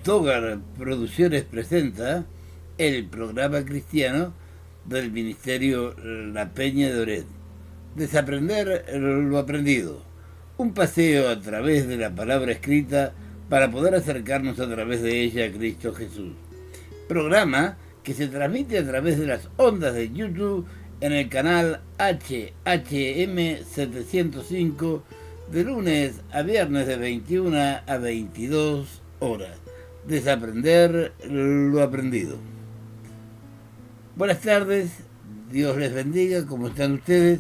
Togar Producciones presenta el programa cristiano del Ministerio La Peña de Oret. Desaprender lo aprendido. Un paseo a través de la palabra escrita para poder acercarnos a través de ella a Cristo Jesús. Programa que se transmite a través de las ondas de YouTube en el canal HHM 705 de lunes a viernes de 21 a 22 horas. Desaprender lo aprendido. Buenas tardes, Dios les bendiga, ¿cómo están ustedes?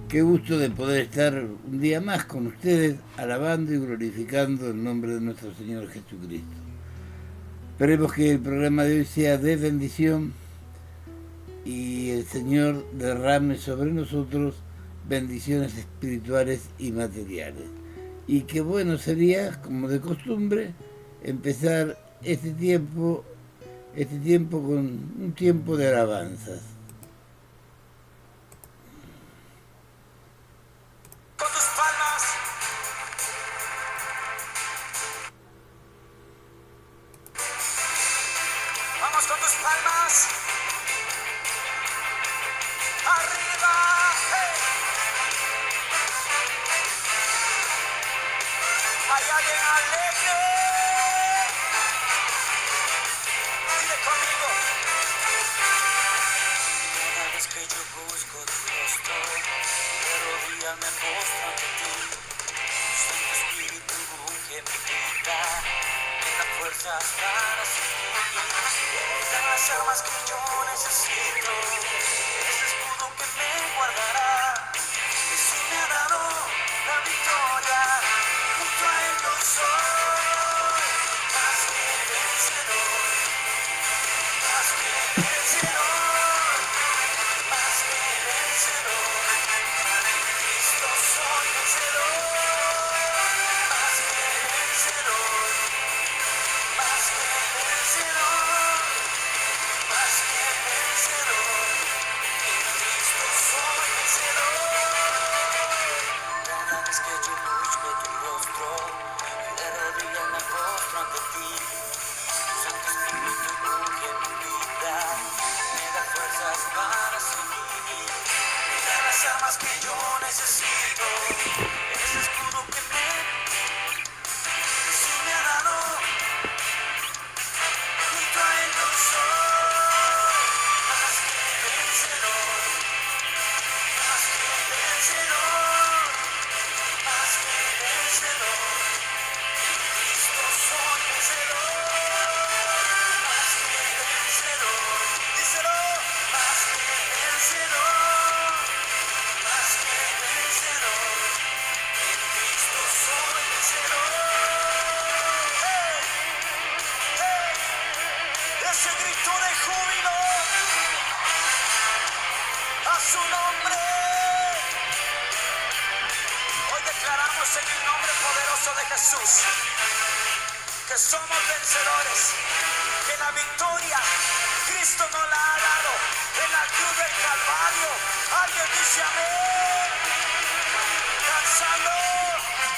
Qué gusto de poder estar un día más con ustedes, alabando y glorificando el nombre de nuestro Señor Jesucristo. Esperemos que el programa de hoy sea de bendición y el Señor derrame sobre nosotros bendiciones espirituales y materiales. Y qué bueno sería, como de costumbre, empezar este tiempo con un tiempo de alabanzas. Con tus palmas, vamos con tus palmas, arriba, hey. Hay alguien alegre, dile conmigo. Cada vez que yo busco tu rostro, de rodillas me postro ante ti. Santo Espíritu que me vida, me da fuerzas para seguir. Me da las armas que yo necesito, ese escudo que me guardará. Jesús me ha dado la victoria, junto a él yo soy más que vencedor, más que vencedor, más que vencedor. En Cristo soy vencedor, más que vencedor, más que vencedor, más que vencedor. En Cristo soy vencedor. Cada vez que yo busco tu rostro, de rodillas me postro ante ti. Santo Espíritu que mi vida, me da fuerzas para seguir. Me da las armas que yo necesito, ese escudo que Jesús me ha dado, junto a él yo soy más que vencedor, más que vencedor, más que vencedor. En Cristo soy vencedor, más que vencedor. Díselo, más que vencedor, más que vencedor. En Cristo soy vencedor. ¡Hey! ¡Hey! Ese grito de júbilo a su nombre. Hoy declaramos en el nombre poderoso de Jesús que somos vencedores, que la victoria Cristo nos la ha dado en la cruz del Calvario. Alguien dice amén. Danzando.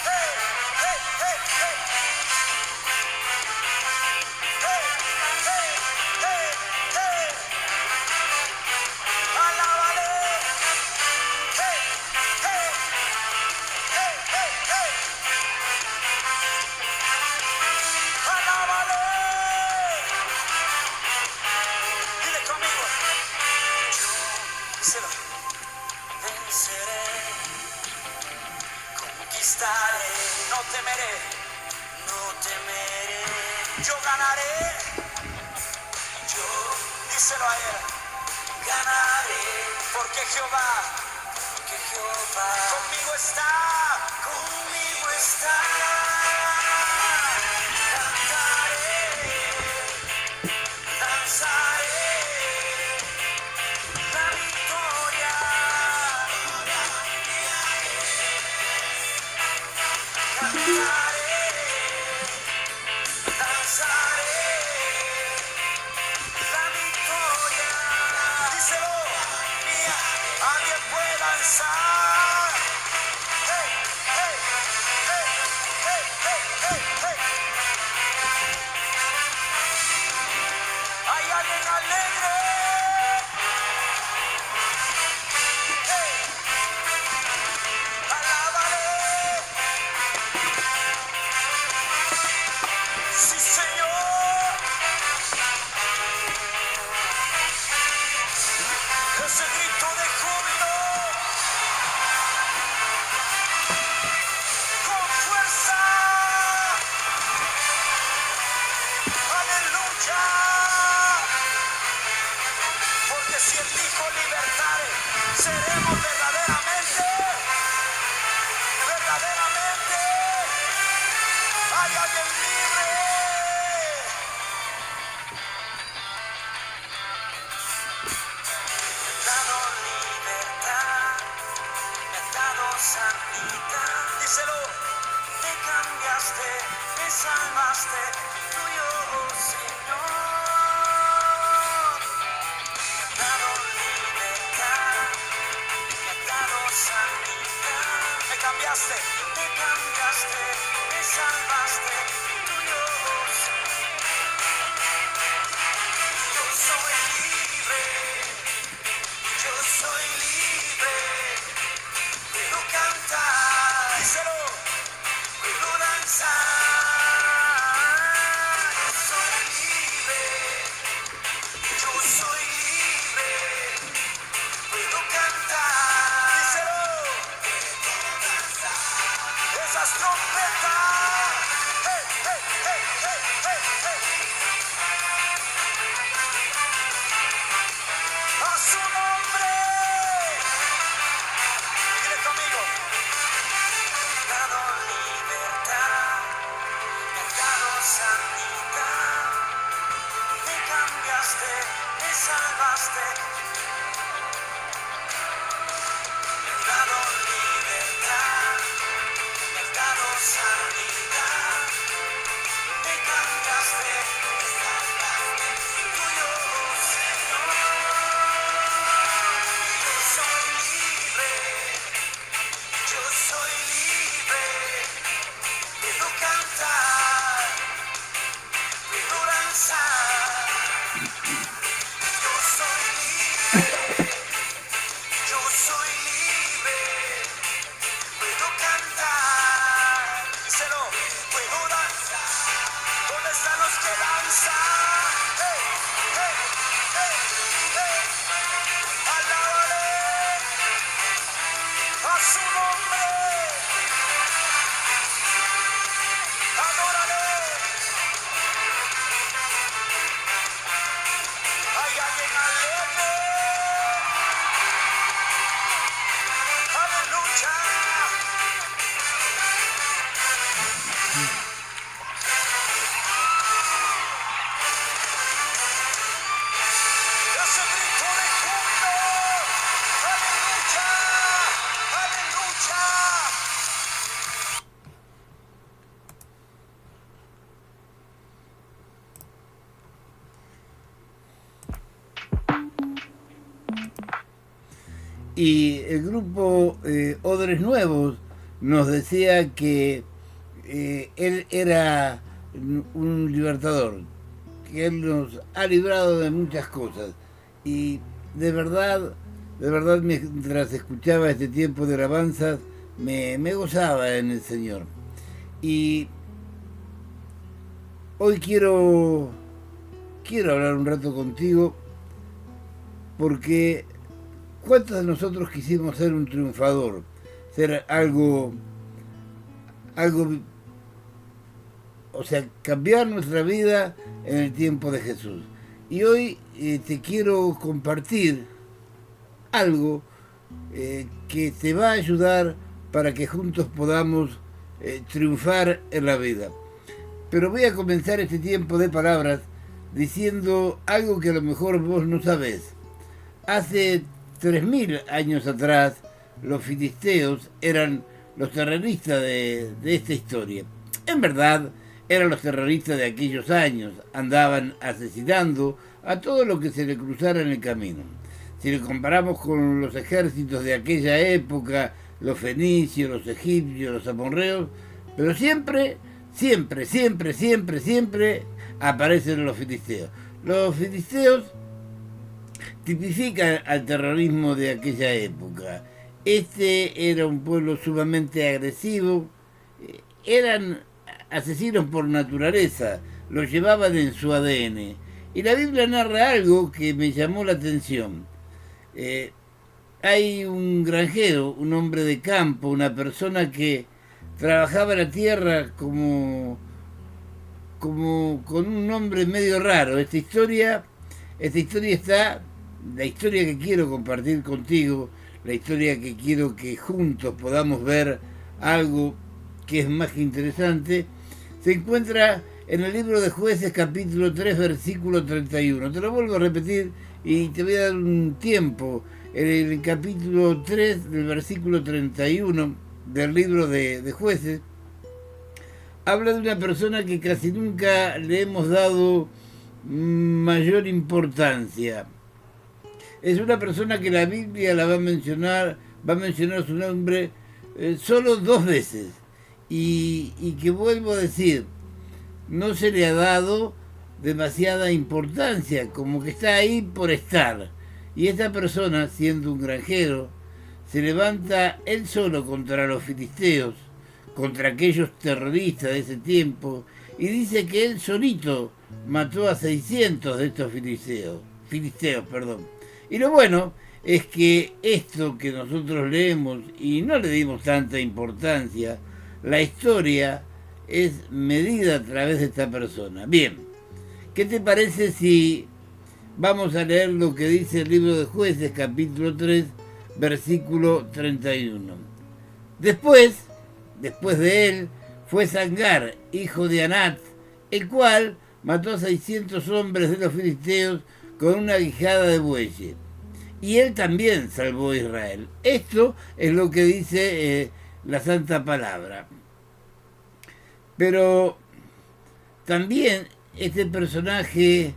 Hey, hey, hey, hey. Hey, hey, hey, hey. Alábale. Hey, hey, hey, hey, hey. Alábale. Dile conmigo. Yo, díselo, venceré, conquistaré, no temeré, no temeré. Yo ganaré, yo, díselo a él, ganaré, porque Jehová conmigo está, conmigo está. Cantaré, danzaré, la victoria. Cantaré, danzaré, la victoria. Díselo, mía, alguien puede danzar. Hey, hey, hey, hey, hey, hey, hey. alguien libre. Me has dado libertad, me has dado sanidad. Díselo. Me cambiaste, me salvaste, tuyo, oh Señor. Me has dado libertad, me has dado sanidad. Me cambiaste, me salvaste, tuyo, oh Señor. Yo soy libre, yo soy libre. Puedo cantar, díselo. Puedo danzar. Yo soy libre, yo soy libre. Puedo cantar, díselo. Puedo danzar. Esas trompetas. Hey, hey, hey, hey, hey, hey. A su nombre. Dile conmigo. Me has dado libertad, me has dado sanidad. Me cambiaste, me salvaste. Me has dado libertad, me has dado sanidad. Me cambiaste, me salvaste. Tuyo, oh Señor. Yo soy libre, yo soy libre. Puedo cantar, puedo danzar. Yo soy libre, yo soy libre. Puedo cantar, díselo, puedo danzar. ¿Dónde están los que danzan? Hey, hey, hey, hey. Alábale a su nombre. Adórale. Hay alguien alegre. Aleluya. Ese grito de júbilo. Aleluya. Aleluya. Y el grupo Odres Nuevos nos decía que él era un libertador, que él nos ha librado de muchas cosas. Y de verdad, mientras escuchaba este tiempo de alabanzas, me gozaba en el Señor. Y hoy quiero hablar un rato contigo, porque ¿cuántos de nosotros quisimos ser un triunfador? Ser algo, o sea, cambiar nuestra vida en el tiempo de Jesús. Y hoy te quiero compartir algo que te va a ayudar para que juntos podamos triunfar en la vida. Pero voy a comenzar este tiempo de palabras diciendo algo que a lo mejor vos no sabés. Hace 3000 años atrás, los filisteos eran los terroristas de esta historia. En verdad, eran los terroristas de aquellos años. Andaban asesinando a todo lo que se le cruzara en el camino. Si lo comparamos con los ejércitos de aquella época, los fenicios, los egipcios, los amorreos, pero siempre aparecen los filisteos. Los filisteos tipifican al terrorismo de aquella época. Este era un pueblo sumamente agresivo, eran asesinos por naturaleza, los llevaban en su ADN. Y la Biblia narra algo que me llamó la atención. Hay un granjero, un hombre de campo, una persona que trabajaba la tierra como con un nombre medio raro. Esta historia está, la historia que quiero compartir contigo, la historia que quiero que juntos podamos ver algo que es más que interesante, se encuentra en el libro de Jueces, capítulo 3, versículo 31. Te lo vuelvo a repetir y te voy a dar un tiempo. En el capítulo 3, del versículo 31 del libro de Jueces, habla de una persona que casi nunca le hemos dado mayor importancia. Es una persona que la Biblia la va a mencionar su nombre solo 2 veces. Y que vuelvo a decir, no se le ha dado demasiada importancia, como que está ahí por estar. Y esta persona, siendo un granjero, se levanta él solo contra los filisteos, contra aquellos terroristas de ese tiempo, y dice que él solito mató a 600 de estos filisteos. Y lo bueno es que esto que nosotros leemos, y no le dimos tanta importancia, la historia es medida a través de esta persona. Bien, ¿qué te parece si vamos a leer lo que dice el libro de Jueces, capítulo 3, versículo 31? Después de él, fue Sangar, hijo de Anat, el cual mató a 600 hombres de los filisteos con una guijada de bueyes. Y él también salvó a Israel. Esto es lo que dice la Santa Palabra. Pero también este personaje,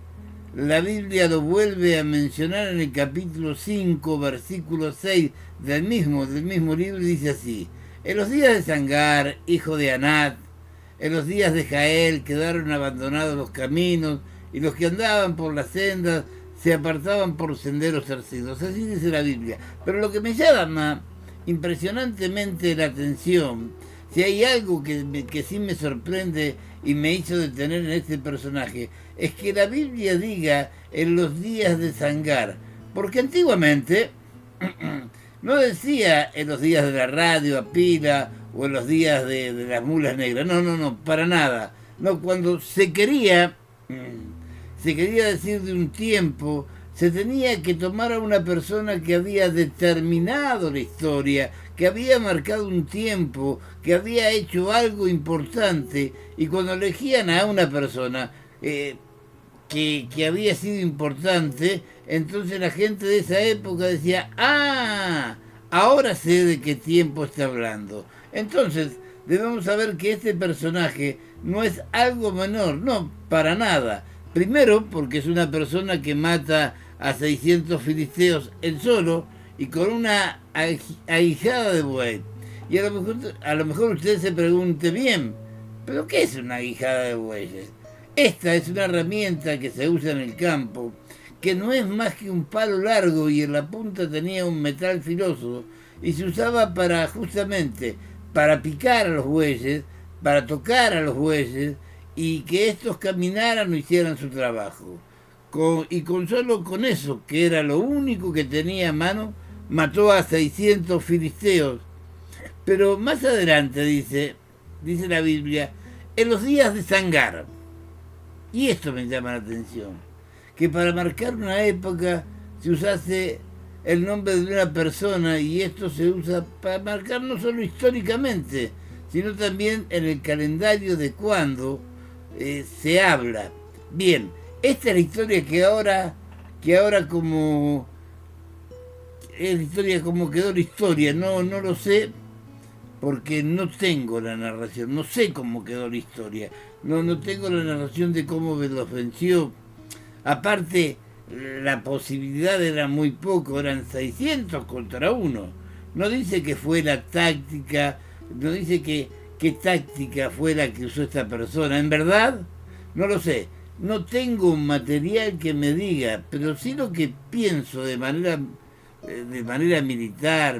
la Biblia lo vuelve a mencionar en el capítulo 5, versículo 6 del mismo libro, y dice así: en los días de Sangar, hijo de Anat, en los días de Jael, quedaron abandonados los caminos, y los que andaban por las sendas se apartaban por senderos torcidos. Así dice la Biblia. Pero lo que me llama impresionantemente la atención, si hay algo que sí me sorprende y me hizo detener en este personaje, es que la Biblia diga en los días de Sangar, porque antiguamente no decía en los días de la radio a pila o en los días de las mulas negras, no, para nada. No, cuando se quería decir de un tiempo, se tenía que tomar a una persona que había determinado la historia, que había marcado un tiempo, que había hecho algo importante, y cuando elegían a una persona que había sido importante, entonces la gente de esa época decía: ahora sé de qué tiempo está hablando. Entonces debemos saber que este personaje no es algo menor, no, para nada. Primero, porque es una persona que mata a 600 filisteos él solo y con una aguijada de buey. Y a lo mejor usted se pregunte: bien, ¿pero qué es una aguijada de bueyes? Esta es una herramienta que se usa en el campo, que no es más que un palo largo y en la punta tenía un metal filoso, y se usaba justamente para picar a los bueyes, para tocar a los bueyes, y que estos caminaran o hicieran su trabajo. Solo con eso, que era lo único que tenía a mano, mató a 600 filisteos. Pero más adelante dice la Biblia, en los días de Sangar. Y esto me llama la atención, que para marcar una época se usase el nombre de una persona, y esto se usa para marcar no solo históricamente, sino también en el calendario de cuando se habla. Bien, esta es la historia que ahora como es la historia como quedó la historia. No lo sé, porque no tengo la narración, no sé cómo quedó la historia, no tengo la narración de cómo los venció. Aparte, la posibilidad era muy poco, eran 600 contra 1. No dice que fue la táctica, no dice qué táctica fue la que usó esta persona. En verdad, no lo sé. No tengo un material que me diga, pero sí lo que pienso de manera militar.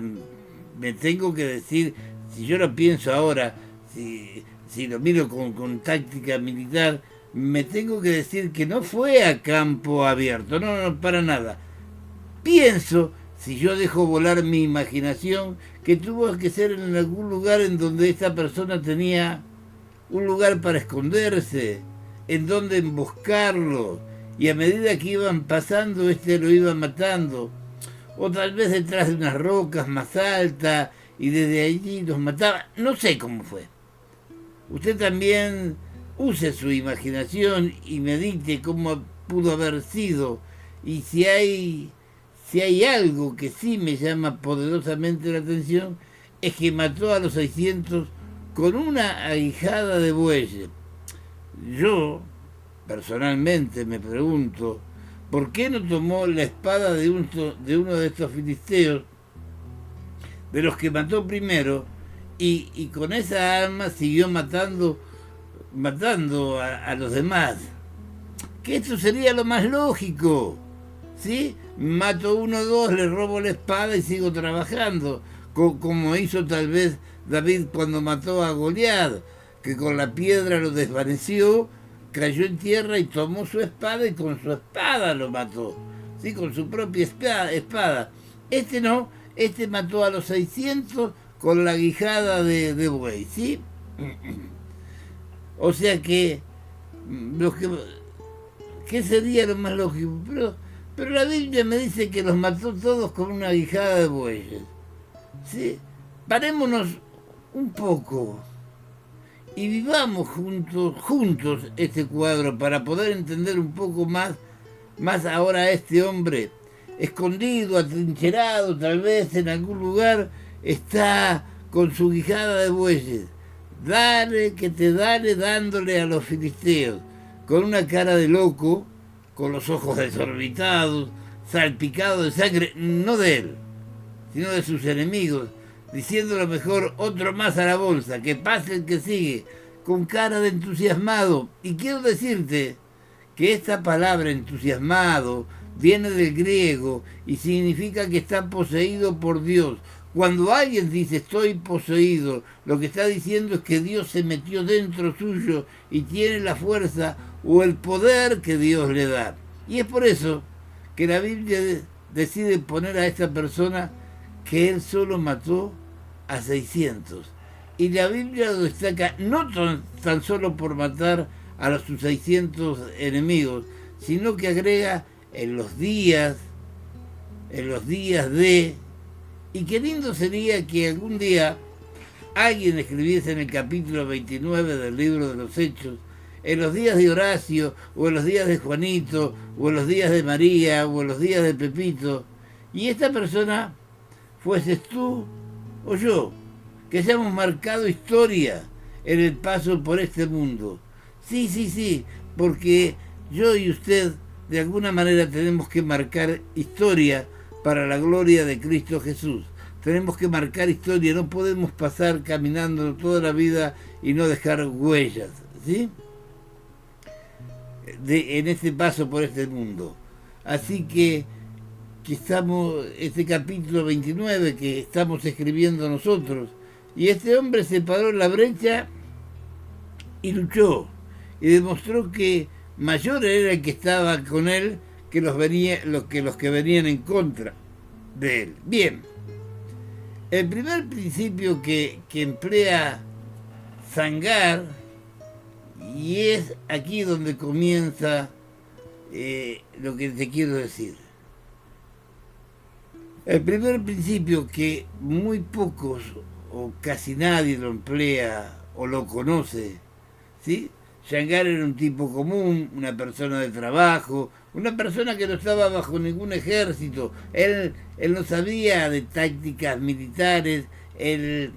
Me tengo que decir, si yo lo pienso ahora, si lo miro con táctica militar, me tengo que decir que no fue a campo abierto, no, para nada. Pienso, si yo dejo volar mi imaginación, que tuvo que ser en algún lugar en donde esta persona tenía un lugar para esconderse, en donde emboscarlo, y a medida que iban pasando, lo iba matando. O tal vez detrás de unas rocas más altas, y desde allí los mataba. No sé cómo fue. Usted también use su imaginación y medite cómo pudo haber sido. Y si hay algo que sí me llama poderosamente la atención, es que mató a los 600 con una aguijada de bueyes. Yo, personalmente, me pregunto, ¿por qué no tomó la espada de uno de estos filisteos, de los que mató primero, y con esa arma siguió matando a los demás? Que esto sería lo más lógico, ¿sí? Mato uno o dos, le robo la espada y sigo trabajando, como hizo tal vez David cuando mató a Goliat, que con la piedra lo desvaneció, cayó en tierra y tomó su espada y con su espada lo mató, ¿sí? Con su propia espada. Este no, este mató a los 600 con la guijada de buey, ¿sí? O sea que, ¿qué sería lo más lógico? Pero la Biblia me dice que los mató todos con una guijada de bueyes, ¿sí? Parémonos un poco y vivamos juntos este cuadro para poder entender un poco más ahora a este hombre, escondido, atrincherado, tal vez en algún lugar, está con su guijada de bueyes. Dale que te dale dándole a los filisteos, con una cara de loco, con los ojos desorbitados, salpicado de sangre, no de él, sino de sus enemigos, diciendo lo mejor, otro más a la bolsa, que pase el que sigue, con cara de entusiasmado. Y quiero decirte que esta palabra entusiasmado viene del griego y significa que está poseído por Dios. Cuando alguien dice estoy poseído, lo que está diciendo es que Dios se metió dentro suyo y tiene la fuerza o el poder que Dios le da. Y es por eso que la Biblia decide poner a esta persona que él solo mató a 600. Y la Biblia lo destaca no tan solo por matar a sus 600 enemigos, sino que agrega en los días de... Y qué lindo sería que algún día alguien escribiese en el capítulo 29 del libro de los Hechos, en los días de Horacio, o en los días de Juanito, o en los días de María, o en los días de Pepito, y esta persona fueses tú o yo, que hayamos marcado historia en el paso por este mundo. Sí, porque yo y usted de alguna manera tenemos que marcar historia para la gloria de Cristo Jesús. Tenemos que marcar historia, no podemos pasar caminando toda la vida y no dejar huellas, ¿sí? En este paso por este mundo. Así que estamos, este capítulo 29 que estamos escribiendo nosotros, y este hombre se paró en la brecha y luchó, y demostró que mayor era el que estaba con él que los que venían en contra de él. Bien, el primer principio que emplea Zangar, y es aquí donde comienza lo que te quiero decir. El primer principio que muy pocos o casi nadie lo emplea o lo conoce, ¿sí? Zangar era un tipo común, una persona de trabajo, una persona que no estaba bajo ningún ejército. Él no sabía de tácticas militares, él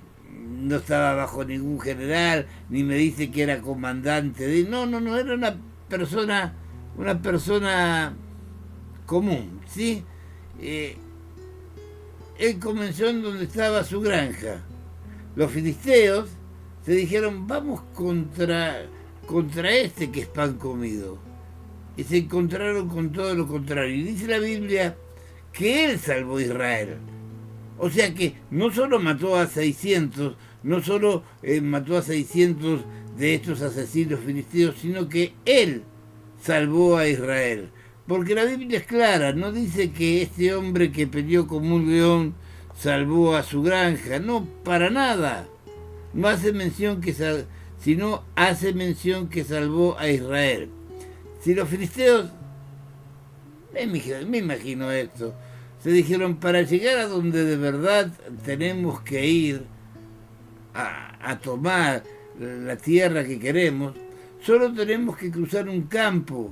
no estaba bajo ningún general, ni me dice que era comandante de... No, era una persona común, ¿sí? Él comenzó en donde estaba su granja. Los filisteos se dijeron, vamos contra este que es pan comido. Y se encontraron con todo lo contrario. Y dice la Biblia que él salvó a Israel. O sea que no solo mató a 600, no solo mató a 600 de estos asesinos filisteos, sino que él salvó a Israel. Porque la Biblia es clara, no dice que este hombre que peleó como un león salvó a su granja, no, para nada. No hace mención sino hace mención que salvó a Israel. Si los filisteos, me imagino esto, se dijeron, para llegar a donde de verdad tenemos que ir a tomar la tierra que queremos, Solo tenemos que cruzar un campo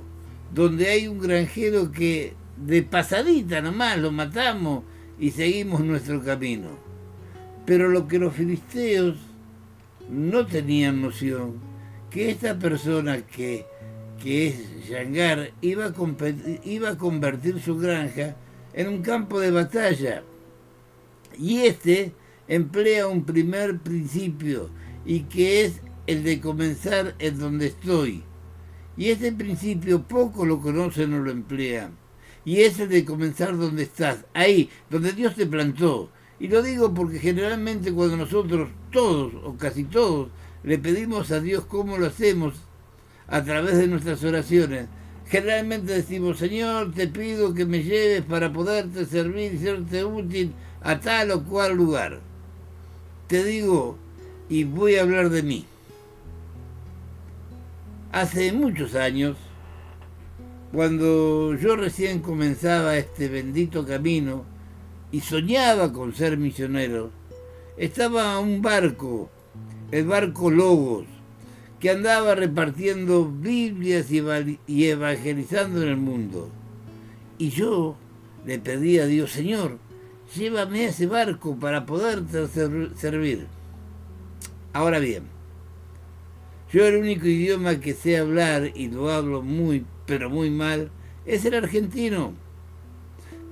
donde hay un granjero que de pasadita nomás lo matamos y seguimos nuestro camino. Pero lo que los filisteos no tenían noción, que esta persona que es Shamgar, iba a convertir su granja en un campo de batalla. Y este emplea un primer principio, y que es el de comenzar en donde estoy. Y este principio poco lo conocen o lo emplean. Y es el de comenzar donde estás, ahí, donde Dios te plantó. Y lo digo porque generalmente cuando nosotros, todos o casi todos, le pedimos a Dios cómo lo hacemos a través de nuestras oraciones, generalmente decimos: Señor, te pido que me lleves para poderte servir y serte útil a tal o cual lugar. Te digo, y voy a hablar de mí. Hace muchos años, cuando yo recién comenzaba este bendito camino y soñaba con ser misionero, estaba un barco, el barco Logos, que andaba repartiendo Biblias y evangelizando en el mundo. Y yo le pedí a Dios: Señor, llévame a ese barco para poderte servir. Ahora bien, yo el único idioma que sé hablar, y lo hablo muy, pero muy mal, es el argentino.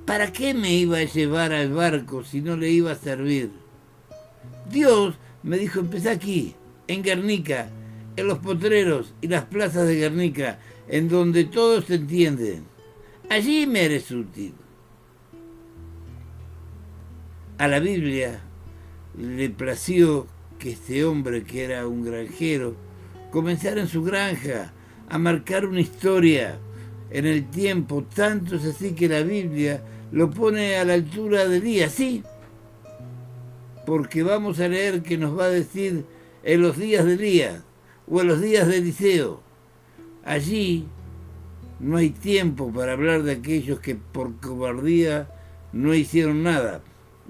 ¿Para qué me iba a llevar al barco si no le iba a servir? Dios me dijo: empezá aquí, en Guernica, en los potreros y las plazas de Guernica, en donde todos te entienden. Allí me eres útil. A la Biblia le plació que este hombre, que era un granjero, comenzara en su granja a marcar una historia en el tiempo. Tanto es así que la Biblia lo pone a la altura de Elías, sí, porque vamos a leer que nos va a decir en los días de Elías o en los días de Eliseo. Allí no hay tiempo para hablar de aquellos que por cobardía no hicieron nada.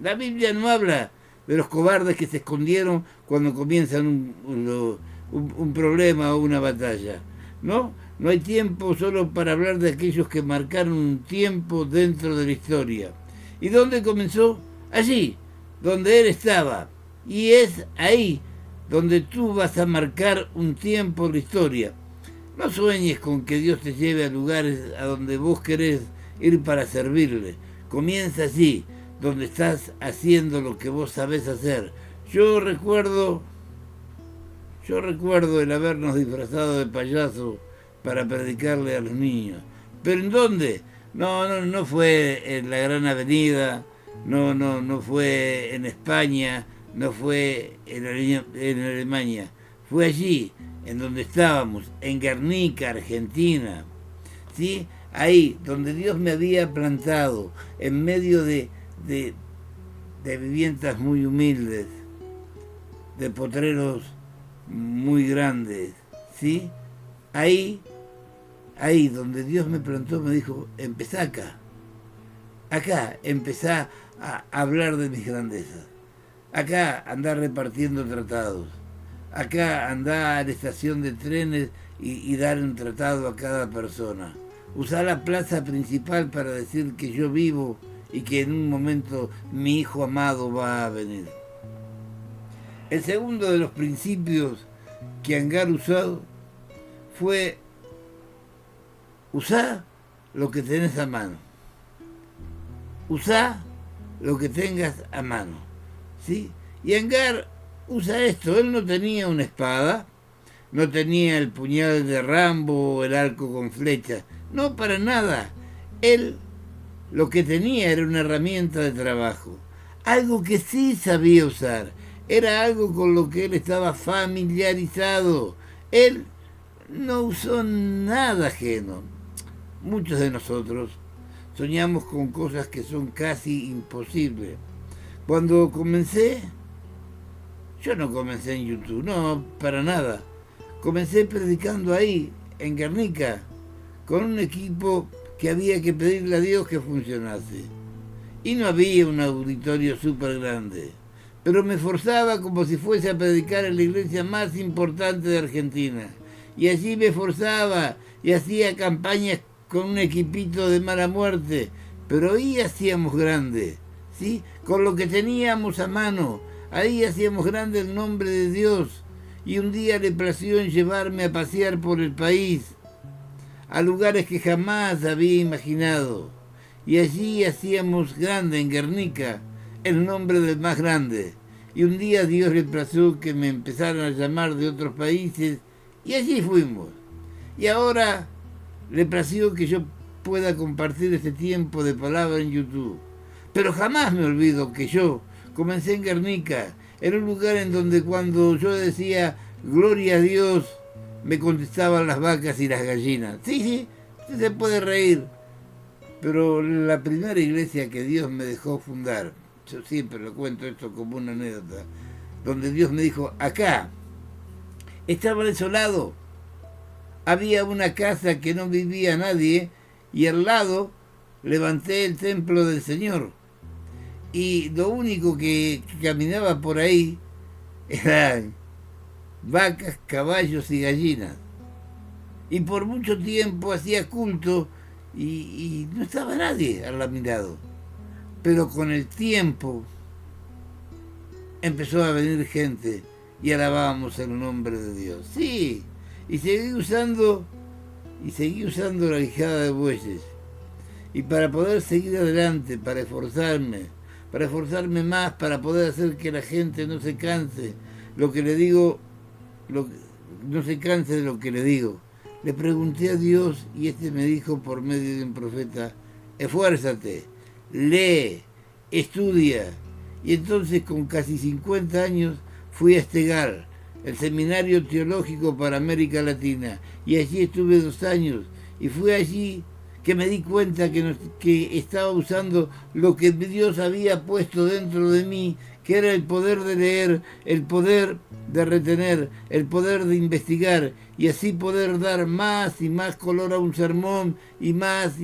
La Biblia no habla de los cobardes que se escondieron cuando comienzan un problema o una batalla. No hay tiempo solo para hablar de aquellos que marcaron un tiempo dentro de la historia. ¿Y dónde comenzó? Allí, donde él estaba. Y es ahí donde tú vas a marcar un tiempo en la historia. No sueñes con que Dios te lleve a lugares a donde vos querés ir para servirle. Comienza allí, donde estás haciendo lo que vos sabés hacer. Yo recuerdo el habernos disfrazado de payaso para predicarle a los niños. ¿Pero en dónde? No fue en la Gran Avenida, no fue en España, no fue en Alemania. Fue allí, en donde estábamos, en Guernica, Argentina. ¿Sí? Ahí, donde Dios me había plantado, en medio de viviendas muy humildes, de potreros muy grandes, ¿sí? Ahí donde Dios me plantó, me dijo: empezá acá empezá a hablar de mis grandezas, acá andá repartiendo tratados, acá andá a la estación de trenes y dar un tratado a cada persona, usá la plaza principal para decir que yo vivo y que en un momento mi hijo amado va a venir. El segundo de los principios que Shamgar usó fue: usá lo que tenés a mano. Usá lo que tengas a mano. ¿Sí? Y Shamgar usa esto. Él no tenía una espada, no tenía el puñal de Rambo o el arco con flecha. No, para nada. Él lo que tenía era una herramienta de trabajo. Algo que sí sabía usar. Era algo con lo que él estaba familiarizado. Él no usó nada ajeno. Muchos de nosotros soñamos con cosas que son casi imposibles. Cuando comencé, yo no comencé en YouTube, no, para nada. Comencé predicando ahí, en Guernica, con un equipo que había que pedirle a Dios que funcionase. Y no había un auditorio súper grande. Pero me esforzaba como si fuese a predicar en la iglesia más importante de Argentina. y allí me esforzaba y hacía campañas con un equipito de mala muerte, pero ahí hacíamos grande, ¿sí? Con lo que teníamos a mano, ahí hacíamos grande el nombre de Dios. Y un día le plació en llevarme a pasear por el país, a lugares que jamás había imaginado. Y allí hacíamos grande en Guernica el nombre del más grande. Y un día Dios le plació que me empezaran a llamar de otros países y allí fuimos. Y ahora le plació que yo pueda compartir este tiempo de palabra en YouTube. Pero jamás me olvido que yo comencé en Guernica, en un lugar en donde cuando yo decía gloria a Dios, me contestaban las vacas y las gallinas. Sí, usted se puede reír, pero la primera iglesia que Dios me dejó fundar, yo siempre lo cuento esto como una anécdota, donde Dios me dijo, acá, estaba desolado, había una casa que no vivía nadie y al lado levanté el templo del Señor. Y lo único que caminaba por ahí eran vacas, caballos y gallinas. Y por mucho tiempo hacía culto y no estaba nadie al mirado. Pero con el tiempo empezó a venir gente y alabábamos el nombre de Dios. Sí, y seguí usando la quijada de bueyes. Y para poder seguir adelante, para esforzarme más, para poder hacer que la gente no se canse, no se canse de lo que le digo. Le pregunté a Dios y me dijo por medio de un profeta, esfuérzate, lee, estudia. Y entonces con casi 50 años fui a Estegal, el Seminario Teológico para América Latina, y allí estuve 2 años, y fue allí que me di cuenta que estaba usando lo que Dios había puesto dentro de mí, que era el poder de leer, el poder de retener, el poder de investigar, y así poder dar más y más color a un sermón, y más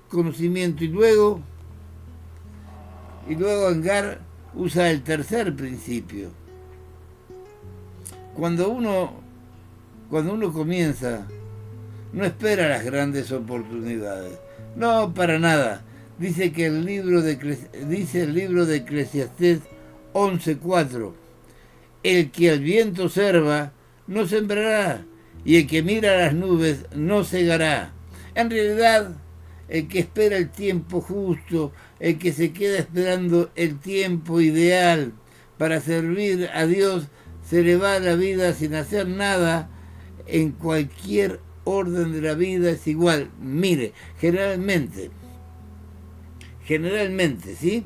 conocimiento. Y luego Angar usa el tercer principio. Cuando uno comienza, no espera las grandes oportunidades. No, para nada. Dice el libro de Eclesiastés 11:4. El que al viento observa no sembrará, y el que mira a las nubes no segará. En realidad, el que espera el tiempo justo, el que se queda esperando el tiempo ideal para servir a Dios, se le va la vida sin hacer nada. En cualquier orden de la vida es igual. Mire, generalmente, ¿sí?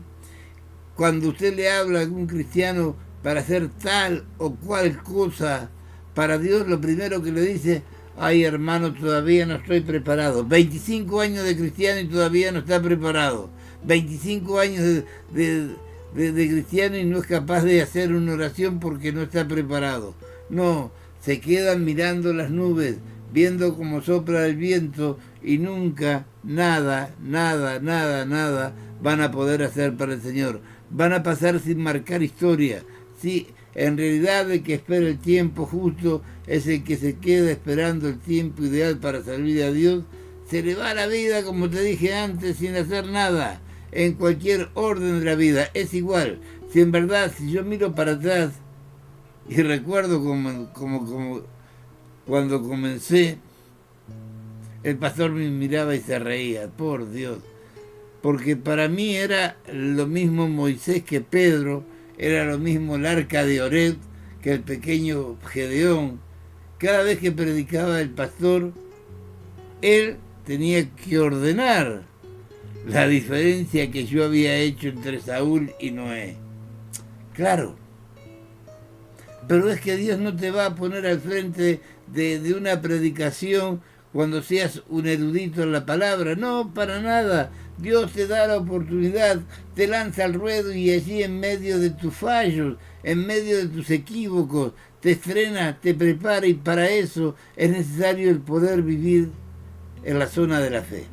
Cuando usted le habla a algún cristiano para hacer tal o cual cosa para Dios, lo primero que le dice, ay hermano, todavía no estoy preparado. 25 años de cristiano y todavía no está preparado. 25 años de cristiano y no es capaz de hacer una oración porque no está preparado. No, se quedan mirando las nubes, viendo cómo sopla el viento y nunca nada van a poder hacer para el Señor. Van a pasar sin marcar historia. Sí, en realidad el que espera el tiempo justo es el que se queda esperando el tiempo ideal para servir a Dios. Se le va la vida, como te dije antes, sin hacer nada. En cualquier orden de la vida es igual. Si en verdad, si yo miro para atrás y recuerdo como cuando comencé, el pastor me miraba y se reía, por Dios. Porque para mí era lo mismo Moisés que Pedro, era lo mismo el arca de Oreb que el pequeño Gedeón. Cada vez que predicaba el pastor, él tenía que ordenar la diferencia que yo había hecho entre Saúl y Noé. Claro, pero es que Dios no te va a poner al frente de una predicación cuando seas un erudito en la palabra. No, para nada. Dios te da la oportunidad, te lanza al ruedo y allí en medio de tus fallos, en medio de tus equívocos, te estrena, te prepara, y para eso es necesario el poder vivir en la zona de la fe.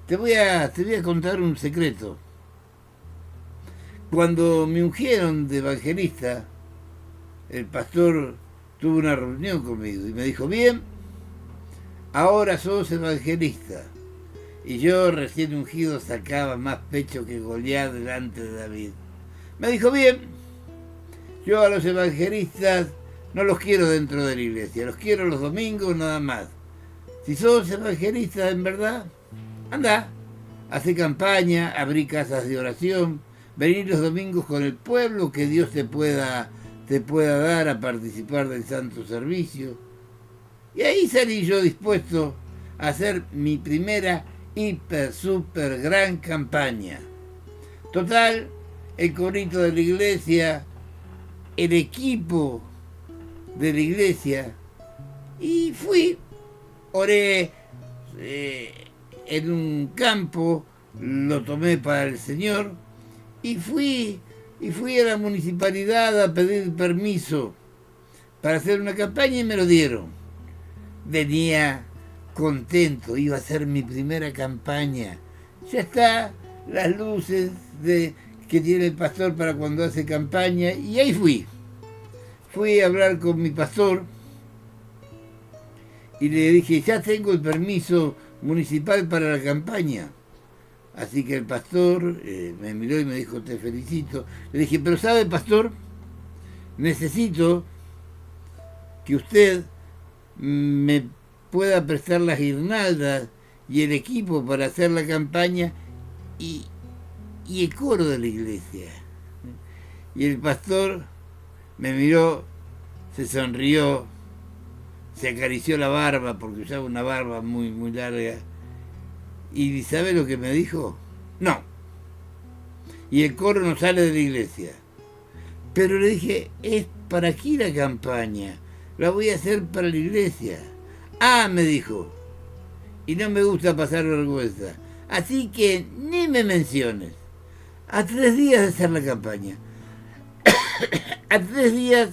Te voy a contar un secreto. Cuando me ungieron de evangelista, el pastor tuvo una reunión conmigo y me dijo, bien, ahora sos evangelista. Y yo, recién ungido, sacaba más pecho que Goliat delante de David. Me dijo, bien, yo a los evangelistas no los quiero dentro de la iglesia, los quiero los domingos nada más. Si sos evangelista en verdad, anda, hace campaña, abrí casas de oración, vení los domingos con el pueblo, que Dios te pueda dar a participar del santo servicio. Y ahí salí yo dispuesto a hacer mi primera hiper, super, gran campaña. Total, el corito de la iglesia, el equipo de la iglesia, y fui, oré en un campo, lo tomé para el Señor, y fui a la municipalidad a pedir permiso para hacer una campaña y me lo dieron. Venía contento, iba a ser mi primera campaña. Ya está, las luces que tiene el pastor para cuando hace campaña, y ahí fui. Fui a hablar con mi pastor y le dije, ya tengo el permiso municipal para la campaña. Así que el pastor me miró y me dijo, te felicito. Le dije, pero ¿sabe, pastor? Necesito que usted me pueda prestar las guirnaldas y el equipo para hacer la campaña y el coro de la iglesia. Y el pastor me miró, se sonrió, se acarició la barba, porque usaba una barba muy, muy larga. ¿Y sabe lo que me dijo? No. Y el coro no sale de la iglesia. Pero le dije, es para aquí la campaña, la voy a hacer para la iglesia. Ah, me dijo, y no me gusta pasar vergüenza, así que ni me menciones. A 3 días de hacer la campaña, a 3 días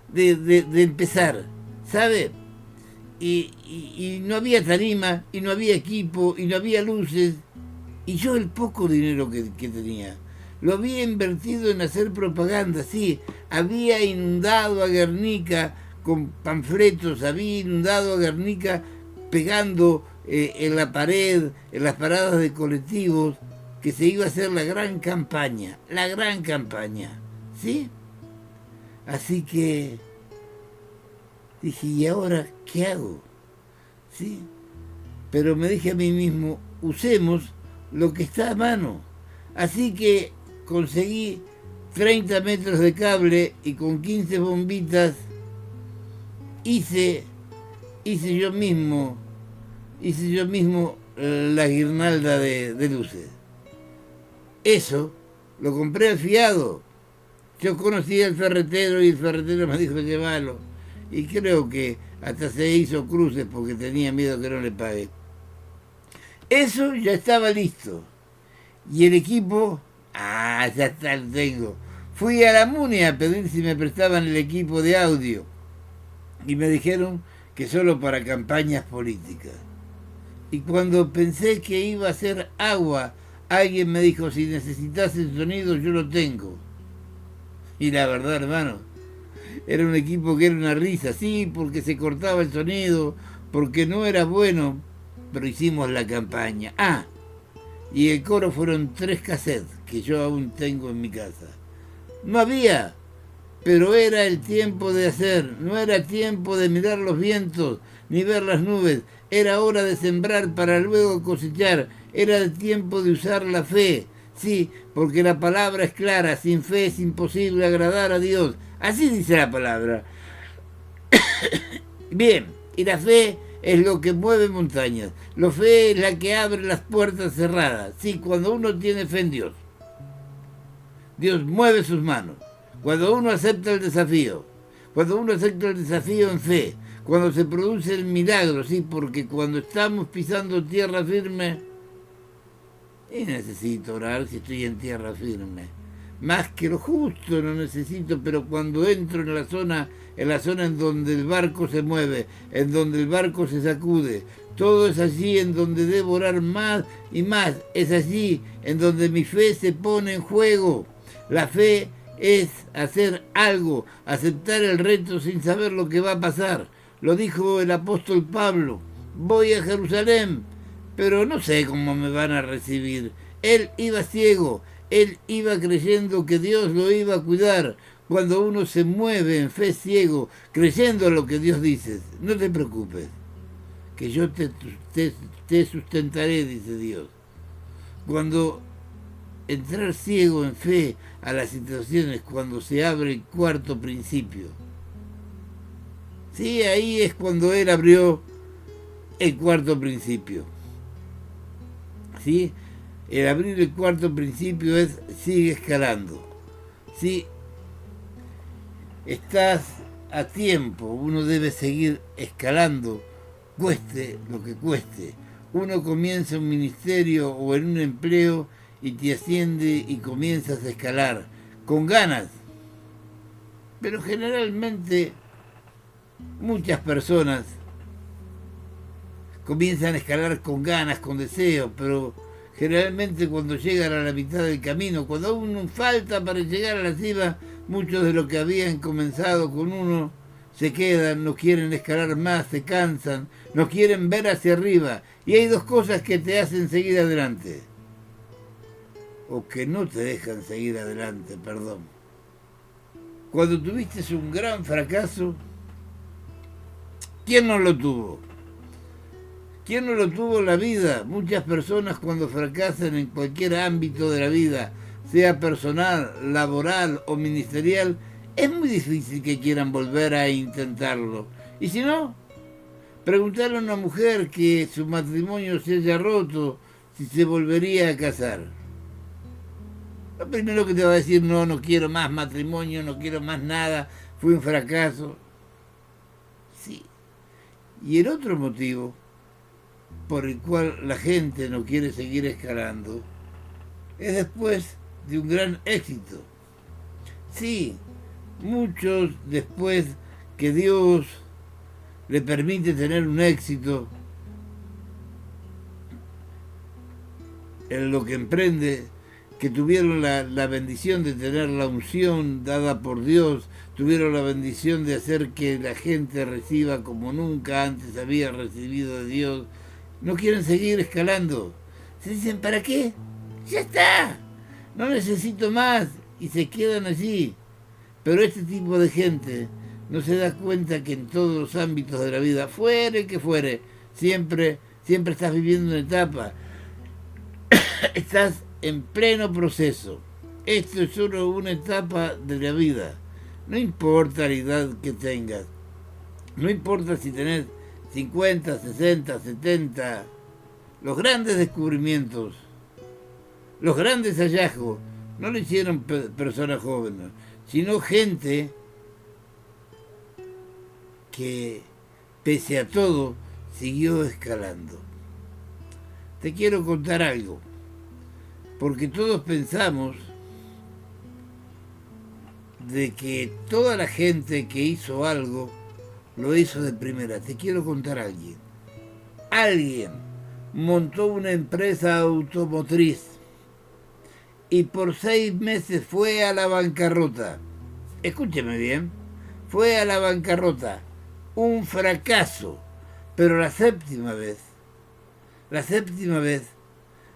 de empezar, ¿sabe? Y no había tarima, y no había equipo, y no había luces, y yo el poco dinero que tenía lo había invertido en hacer propaganda. Sí, había inundado a Guernica con panfletos, había inundado a Guernica pegando en la pared, en las paradas de colectivos, que se iba a hacer la gran campaña, ¿sí? Así que dije, ¿y ahora qué hago? ¿Sí? Pero me dije a mí mismo, usemos lo que está a mano. Así que conseguí 30 metros de cable y con 15 bombitas hice yo mismo la guirnalda de luces. Eso lo compré al fiado. Yo conocí al ferretero y el ferretero me dijo, llévalo. Y creo que hasta se hizo cruces porque tenía miedo que no le pague. Eso ya estaba listo. Y el equipo, ya está, lo tengo. Fui a la MUNI a pedir si me prestaban el equipo de audio. Y me dijeron que solo para campañas políticas. Y cuando pensé que iba a hacer agua, alguien me dijo, si necesitas el sonido, yo lo tengo. Y la verdad, hermano, era un equipo que era una risa, sí, porque se cortaba el sonido, porque no era bueno, pero hicimos la campaña. Y el coro fueron 3 cassettes, que yo aún tengo en mi casa. No había, pero era el tiempo de hacer, no era tiempo de mirar los vientos, ni ver las nubes, era hora de sembrar para luego cosechar, era el tiempo de usar la fe, sí, porque la palabra es clara, sin fe es imposible agradar a Dios, así dice la palabra. Bien, y la fe es lo que mueve montañas, la fe es la que abre las puertas cerradas, sí, cuando uno tiene fe en Dios, Dios mueve sus manos, cuando uno acepta el desafío en fe, cuando se produce el milagro, sí, porque cuando estamos pisando tierra firme, y necesito orar si estoy en tierra firme, más que lo justo no necesito, pero cuando entro en la zona en donde el barco se mueve, en donde el barco se sacude, todo es allí en donde debo orar más y más, es allí en donde mi fe se pone en juego. La fe es hacer algo, aceptar el reto sin saber lo que va a pasar. Lo dijo el apóstol Pablo, voy a Jerusalén, pero no sé cómo me van a recibir. Él iba ciego, él iba creyendo que Dios lo iba a cuidar. Cuando uno se mueve en fe ciego, creyendo lo que Dios dice, no te preocupes, que yo te sustentaré, dice Dios. Cuando entrar ciego en fe a las situaciones, cuando se abre el cuarto principio. Sí, ahí es cuando él abrió el cuarto principio. ¿Sí? El abrir el cuarto principio es sigue escalando. Si estás a tiempo, uno debe seguir escalando, cueste lo que cueste. Uno comienza un ministerio o en un empleo y te asciende y comienzas a escalar con ganas. Pero generalmente muchas personas comienzan a escalar con ganas, con deseo, pero generalmente cuando llegan a la mitad del camino, cuando aún falta para llegar a la cima, muchos de los que habían comenzado con uno se quedan, no quieren escalar más, se cansan, no quieren ver hacia arriba. Y hay dos cosas que te hacen seguir adelante, o que no te dejan seguir adelante, perdón. Cuando tuviste un gran fracaso, ¿quién no lo tuvo? ¿Quién no lo tuvo en la vida? Muchas personas cuando fracasan en cualquier ámbito de la vida, sea personal, laboral o ministerial, es muy difícil que quieran volver a intentarlo. Y si no, preguntarle a una mujer que su matrimonio se haya roto, si se volvería a casar. Lo primero que te va a decir, no, no quiero más matrimonio, no quiero más nada, fue un fracaso. Sí. Y el otro motivo por el cual la gente no quiere seguir escalando es después de un gran éxito. Sí, muchos después que Dios le permite tener un éxito en lo que emprende, que tuvieron la bendición de tener la unción dada por Dios, tuvieron la bendición de hacer que la gente reciba como nunca antes había recibido de Dios, no quieren seguir escalando. Se dicen, ¿para qué? Ya está, no necesito más, y se quedan allí. Pero este tipo de gente no se da cuenta que en todos los ámbitos de la vida, fuere que fuere, siempre estás viviendo una etapa, estás en pleno proceso. Esto es solo una etapa de la vida. No importa la edad que tengas, no importa si tenés 50, 60, 70, los grandes descubrimientos, los grandes hallazgos, no lo hicieron personas jóvenes, sino gente que, pese a todo, siguió escalando. Te quiero contar algo, porque todos pensamos de que toda la gente que hizo algo lo hizo de primera. Te quiero contar a alguien. Alguien montó una empresa automotriz y por 6 meses fue a la bancarrota. Escúcheme bien, fue a la bancarrota. Un fracaso. Pero la séptima vez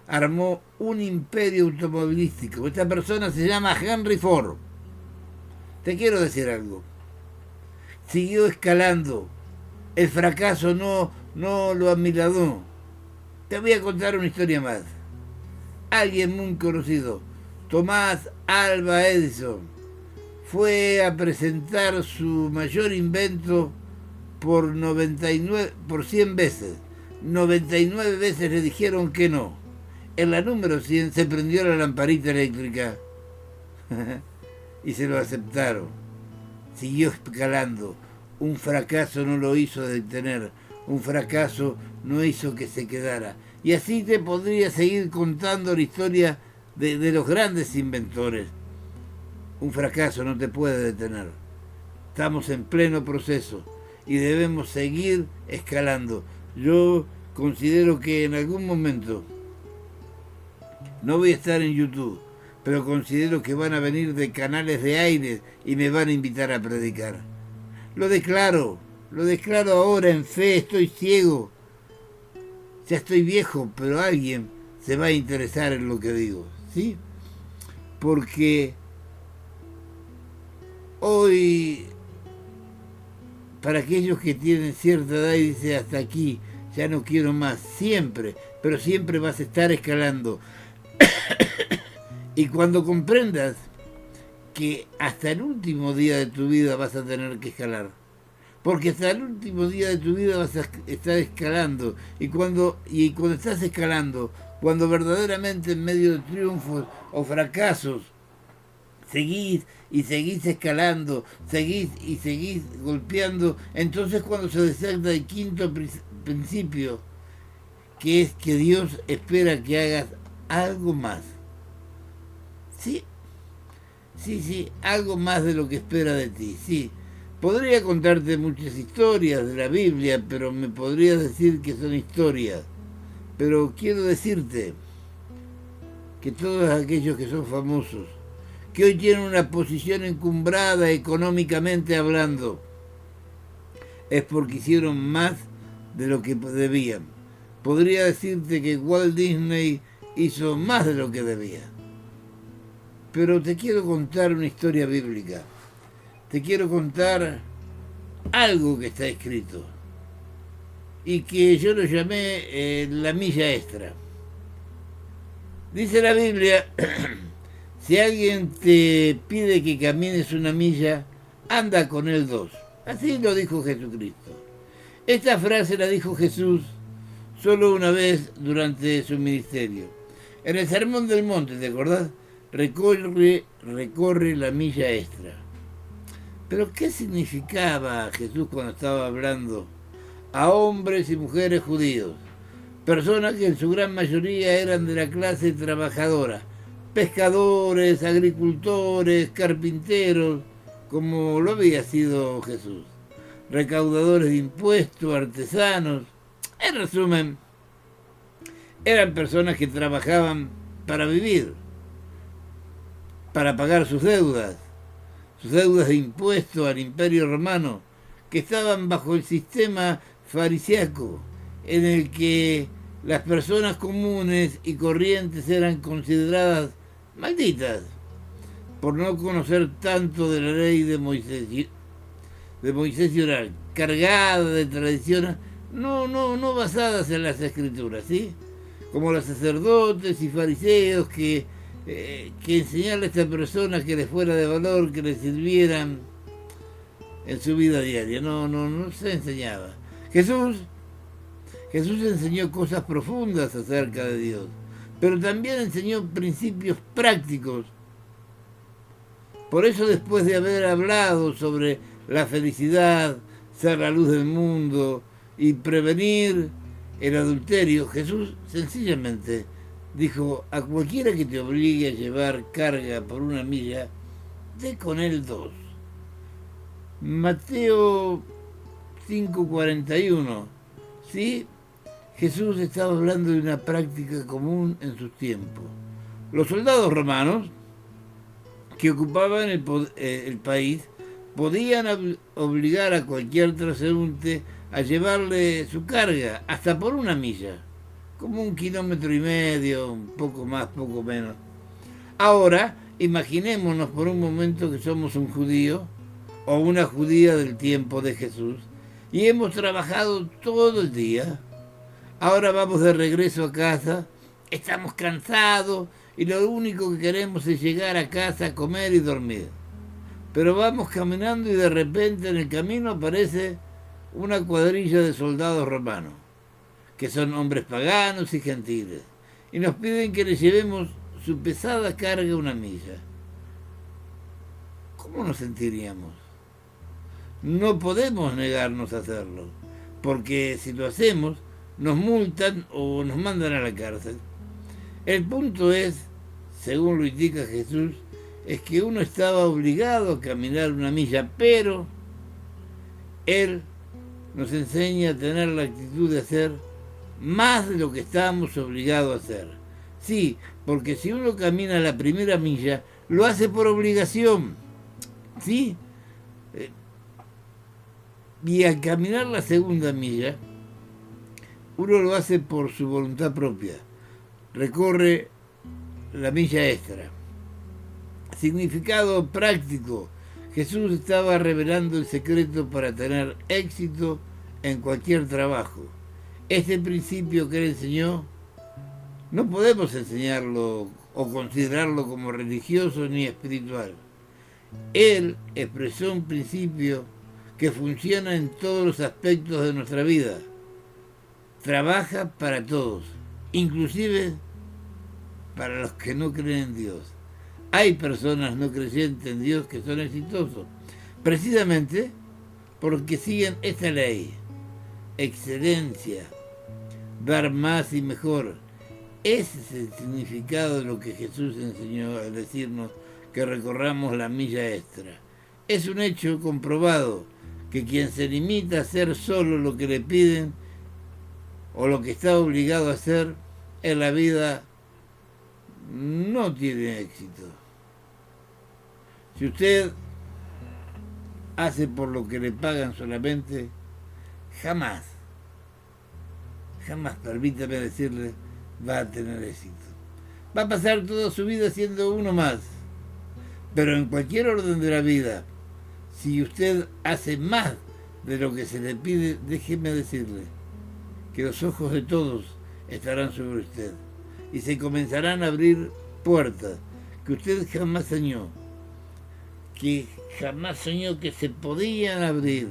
armó un imperio automovilístico. Esta persona se llama Henry Ford. Te quiero decir algo. Siguió escalando. El fracaso no lo amilanó. Te voy a contar una historia más. Alguien muy conocido, Thomas Alva Edison, fue a presentar su mayor invento por 100 veces. 99 veces le dijeron que no. En la número 100 se prendió la lamparita eléctrica y se lo aceptaron. Siguió escalando. Un fracaso no lo hizo detener. Un fracaso no hizo que se quedara. Y así te podría seguir contando la historia de los grandes inventores. Un fracaso no te puede detener. Estamos en pleno proceso y debemos seguir escalando. Yo considero que en algún momento no voy a estar en YouTube, pero considero que van a venir de canales de aire y me van a invitar a predicar. Lo declaro ahora en fe, estoy ciego. Ya estoy viejo, pero alguien se va a interesar en lo que digo, ¿sí? Porque hoy, para aquellos que tienen cierta edad y dicen hasta aquí, ya no quiero más, siempre, pero siempre vas a estar escalando. Y cuando comprendas que hasta el último día de tu vida vas a tener que escalar, porque hasta el último día de tu vida vas a estar escalando, y cuando estás escalando, cuando verdaderamente en medio de triunfos o fracasos seguís y seguís escalando, seguís y seguís golpeando, entonces cuando se desata el quinto principio, que es que Dios espera que hagas algo más. Sí, algo más de lo que espera de ti, sí. Podría contarte muchas historias de la Biblia, pero me podrías decir que son historias. Pero quiero decirte que todos aquellos que son famosos, que hoy tienen una posición encumbrada económicamente hablando, es porque hicieron más de lo que debían. Podría decirte que Walt Disney hizo más de lo que debía. Pero te quiero contar una historia bíblica. Te quiero contar algo que está escrito y que yo lo llamé la milla extra. Dice la Biblia, si alguien te pide que camines una milla, anda con él 2. Así lo dijo Jesucristo. Esta frase la dijo Jesús solo una vez durante su ministerio. En el Sermón del Monte, ¿te acordás? Recorre la milla extra. Pero ¿qué significaba Jesús cuando estaba hablando a hombres y mujeres judíos? Personas que en su gran mayoría eran de la clase trabajadora, pescadores, agricultores, carpinteros, como lo había sido Jesús, recaudadores de impuestos, artesanos. En resumen, eran personas que trabajaban para vivir, para pagar sus deudas de impuestos al Imperio Romano, que estaban bajo el sistema farisaico, en el que las personas comunes y corrientes eran consideradas malditas por no conocer tanto de la ley de Moisés y oral, cargada de tradiciones no basadas en las escrituras, ¿sí? Como los sacerdotes y fariseos que enseñarle a esta persona que les fuera de valor, que les sirvieran en su vida diaria. No se enseñaba. Jesús enseñó cosas profundas acerca de Dios, pero también enseñó principios prácticos. Por eso, después de haber hablado sobre la felicidad, ser la luz del mundo y prevenir el adulterio, Jesús sencillamente dijo: a cualquiera que te obligue a llevar carga por una milla, dé con él 2. Mateo 5:41. ¿Sí? Jesús estaba hablando de una práctica común en sus tiempos. Los soldados romanos que ocupaban el país podían obligar a cualquier transeúnte a llevarle su carga, hasta por una milla, como 1,5 kilómetros, un poco más, poco menos. Ahora, imaginémonos por un momento que somos un judío o una judía del tiempo de Jesús y hemos trabajado todo el día. Ahora vamos de regreso a casa, estamos cansados y lo único que queremos es llegar a casa, comer y dormir. Pero vamos caminando y de repente en el camino aparece una cuadrilla de soldados romanos, que son hombres paganos y gentiles, y nos piden que les llevemos su pesada carga 1 milla. ¿Cómo nos sentiríamos? No podemos negarnos a hacerlo, porque si lo hacemos, nos multan o nos mandan a la cárcel. El punto es, según lo indica Jesús, es que uno estaba obligado a caminar 1 milla, pero Él nos enseña a tener la actitud de hacer más de lo que estamos obligados a hacer. Sí, porque si uno camina la primera milla, lo hace por obligación, ¿sí? Eh, Y al caminar la segunda milla, uno lo hace por su voluntad propia. Recorre la milla extra. Significado práctico. Jesús estaba revelando el secreto para tener éxito en cualquier trabajo. Este principio que él enseñó, no podemos enseñarlo o considerarlo como religioso ni espiritual. Él expresó un principio que funciona en todos los aspectos de nuestra vida. Trabaja para todos, inclusive para los que no creen en Dios. Hay personas no creyentes en Dios que son exitosos, precisamente porque siguen esta ley. Excelencia, dar más y mejor. Ese es el significado de lo que Jesús enseñó al decirnos que recorramos la milla extra. Es un hecho comprobado que quien se limita a hacer solo lo que le piden o lo que está obligado a hacer en la vida no tiene éxito. Si usted hace por lo que le pagan solamente, jamás, permítame decirle, va a tener éxito. Va a pasar toda su vida siendo uno más. Pero en cualquier orden de la vida, si usted hace más de lo que se le pide, déjeme decirle que los ojos de todos estarán sobre usted y se comenzarán a abrir puertas que usted jamás soñó, que se podían abrir.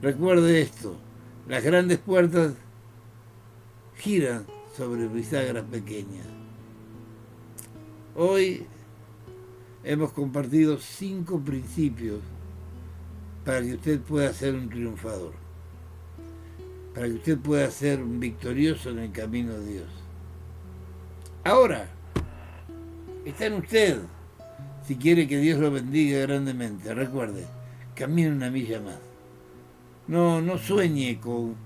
Recuerde esto, las grandes puertas giran sobre bisagras pequeñas. Hoy hemos compartido 5 principios para que usted pueda ser un triunfador, para que usted pueda ser un victorioso en el camino de Dios. Ahora, está en usted, si quiere que Dios lo bendiga grandemente. Recuerde, camine una milla más. No sueñe con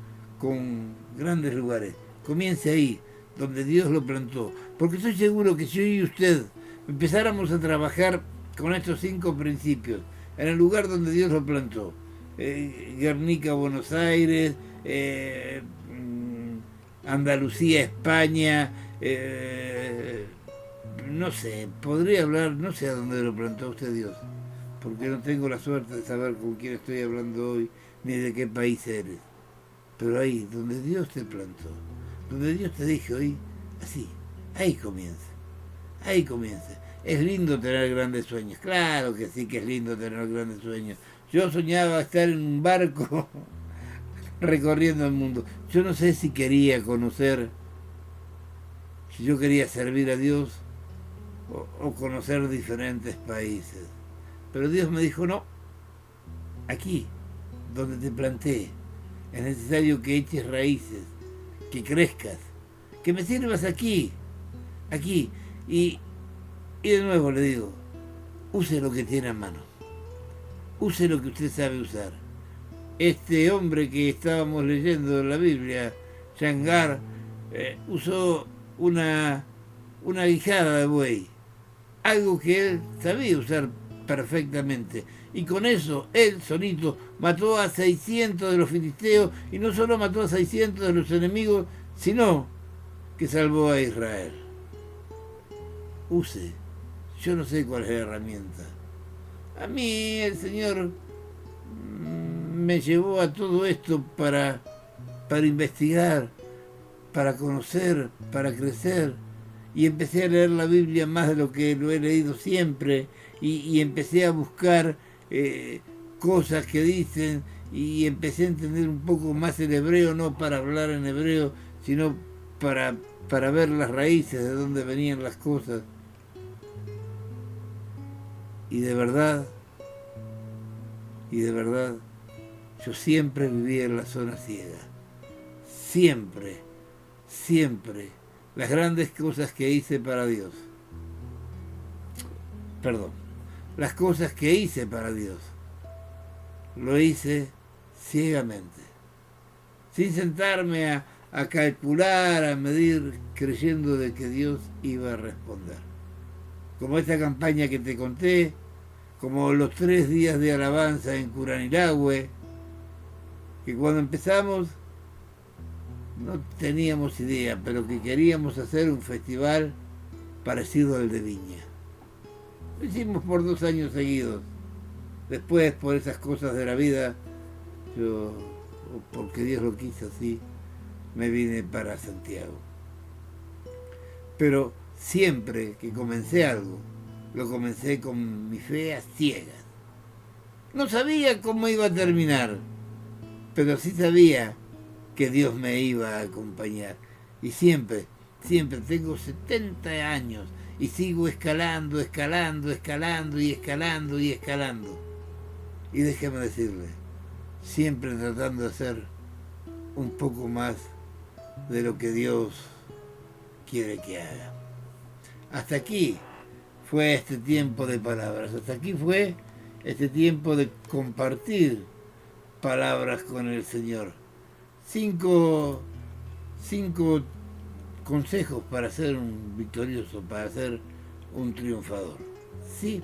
grandes lugares. Comience ahí, donde Dios lo plantó. Porque estoy seguro que si hoy y usted empezáramos a trabajar con estos 5 principios, en el lugar donde Dios lo plantó, Guernica, Buenos Aires, Andalucía, España, no sé, podría hablar, no sé a dónde lo plantó usted Dios, porque no tengo la suerte de saber con quién estoy hablando hoy, ni de qué país eres. Pero ahí, donde Dios te plantó, donde Dios te dijo hoy, así, ahí comienza, ahí comienza. Es lindo tener grandes sueños, claro que sí que es lindo tener grandes sueños. Yo soñaba estar en un barco recorriendo el mundo. Yo no sé si quería conocer, si yo quería servir a Dios o conocer diferentes países. Pero Dios me dijo, no, aquí, donde te planté, es necesario que eches raíces, que crezcas, que me sirvas aquí. Y de nuevo le digo, use lo que tiene a mano, use lo que usted sabe usar. Este hombre que estábamos leyendo en la Biblia, Shamgar, usó una guijada de buey, algo que él sabía usar perfectamente. Y con eso, él solito mató a 600 de los filisteos, y no solo mató a 600 de los enemigos, sino que salvó a Israel. Use, yo no sé cuál es la herramienta. A mí el Señor me llevó a todo esto para investigar, para conocer, para crecer. Y empecé a leer la Biblia más de lo que lo he leído siempre, y empecé a buscar cosas que dicen, y empecé a entender un poco más el hebreo, no para hablar en hebreo, sino para ver las raíces de dónde venían las cosas. Y de verdad, yo siempre vivía en la zona ciega. Siempre. Las grandes cosas que hice para Dios. Las cosas que hice para Dios. Lo hice ciegamente. Sin sentarme a calcular, a medir, creyendo de que Dios iba a responder. Como esta campaña que te conté, como los 3 días de alabanza en Curanilahue, que cuando empezamos no teníamos idea, pero que queríamos hacer un festival parecido al de Viña. Lo hicimos por 2 años seguidos. Después, por esas cosas de la vida, yo, porque Dios lo quiso así, me vine para Santiago. Pero siempre que comencé algo, lo comencé con mi fe a ciegas. No sabía cómo iba a terminar, pero sí sabía que Dios me iba a acompañar. Y siempre tengo 70 años y sigo escalando y escalando. Y déjeme decirle, siempre tratando de hacer un poco más de lo que Dios quiere que haga. Hasta aquí fue este tiempo de palabras, hasta aquí fue este tiempo de compartir palabras con el Señor. 5 consejos para ser un victorioso, para ser un triunfador. Sí,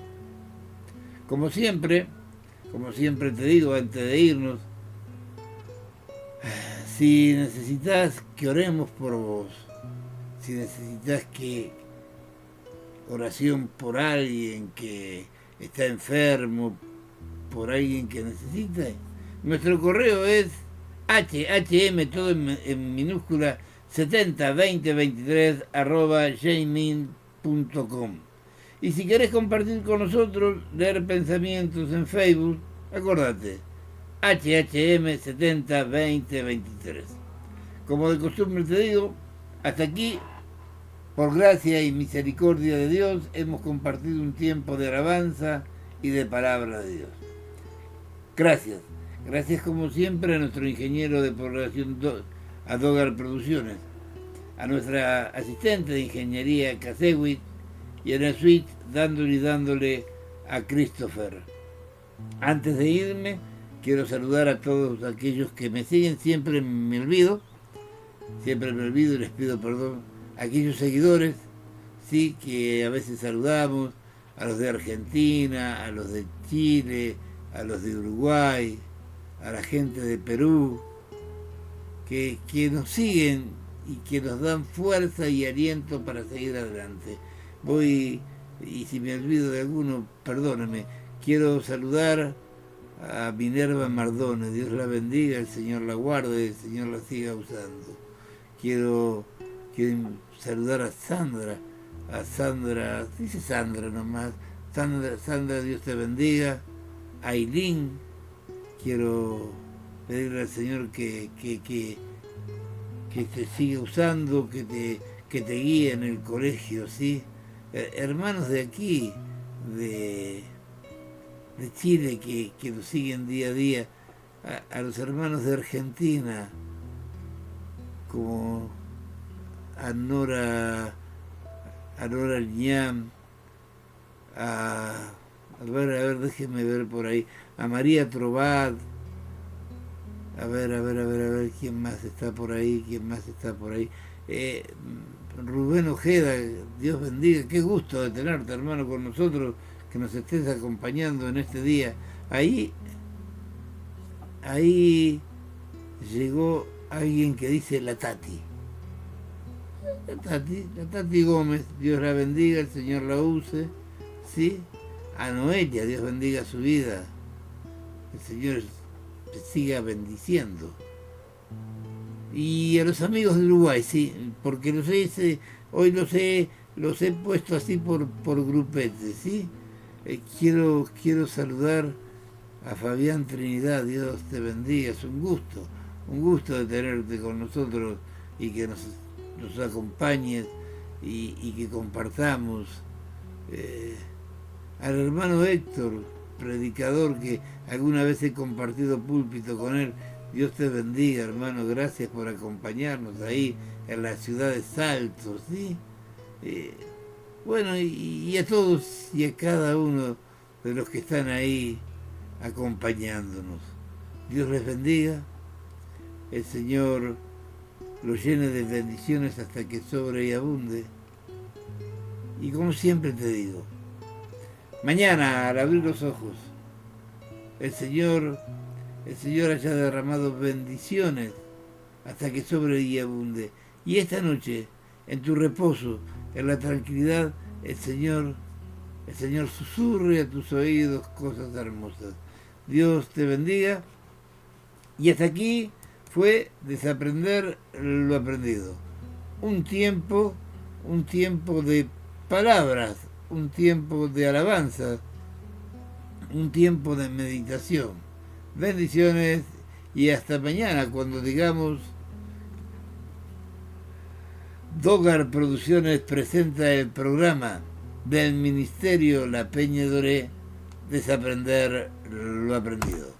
como siempre te digo antes de irnos, si necesitas que oremos por vos, si necesitas que oración por alguien que está enfermo, por alguien que necesita, nuestro correo es HM, todo en minúscula, 702023@gmail.com. Y si querés compartir con nosotros, leer pensamientos en Facebook, acordate, HHM702023. Como de costumbre te digo, hasta aquí, por gracia y misericordia de Dios, hemos compartido un tiempo de alabanza y de palabra de Dios. Gracias. Gracias como siempre a nuestro ingeniero de programación, a Dogar Producciones, a nuestra asistente de ingeniería, Kasewit, y en el suite dándole a Christopher. Antes de irme, quiero saludar a todos aquellos que me siguen, siempre me olvido y les pido perdón, a aquellos seguidores, sí, que a veces saludamos, a los de Argentina, a los de Chile, a los de Uruguay, a la gente de Perú, que nos siguen y que nos dan fuerza y aliento para seguir adelante. Y si me olvido de alguno, perdóname. Quiero saludar a Minerva Mardone, Dios la bendiga, el Señor la guarde, el Señor la siga usando. Quiero saludar a Sandra, dice Sandra nomás, Sandra, Dios te bendiga, a Aileen, quiero pedirle al Señor que te siga usando, que te guíe en el colegio, ¿sí? Hermanos de aquí, de Chile, que nos siguen día a día, a los hermanos de Argentina, como a Nora Liñán, a ver, déjenme ver por ahí, a María Trobat, a ver, ¿quién más está por ahí? Rubén Ojeda, Dios bendiga, qué gusto de tenerte, hermano, con nosotros, que nos estés acompañando en este día. Ahí llegó alguien que dice la Tati Gómez, Dios la bendiga, el Señor la use, ¿sí? A Noelia, Dios bendiga su vida, el Señor te siga bendiciendo. Y a los amigos de Uruguay, sí, porque hoy los he puesto así por grupetes, ¿sí? Quiero saludar a Fabián Trinidad, Dios te bendiga, es un gusto de tenerte con nosotros y que nos acompañes y que compartamos. Al hermano Héctor, predicador, que alguna vez he compartido púlpito con él, Dios te bendiga, hermano, gracias por acompañarnos ahí en la ciudad de Salto, ¿sí? Bueno, y a todos y a cada uno de los que están ahí acompañándonos. Dios les bendiga, el Señor lo llene de bendiciones hasta que sobre y abunde. Y como siempre te digo, mañana al abrir los ojos, el Señor haya derramado bendiciones hasta que sobre y abunde. Y esta noche, en tu reposo, en la tranquilidad, el Señor susurre a tus oídos cosas hermosas. Dios te bendiga. Y hasta aquí fue Desaprender lo Aprendido. Un tiempo de palabras, un tiempo de alabanza, un tiempo de meditación. Bendiciones y hasta mañana cuando digamos Dogar Producciones presenta el programa del Ministerio La Peña Doré, Desaprender lo Aprendido.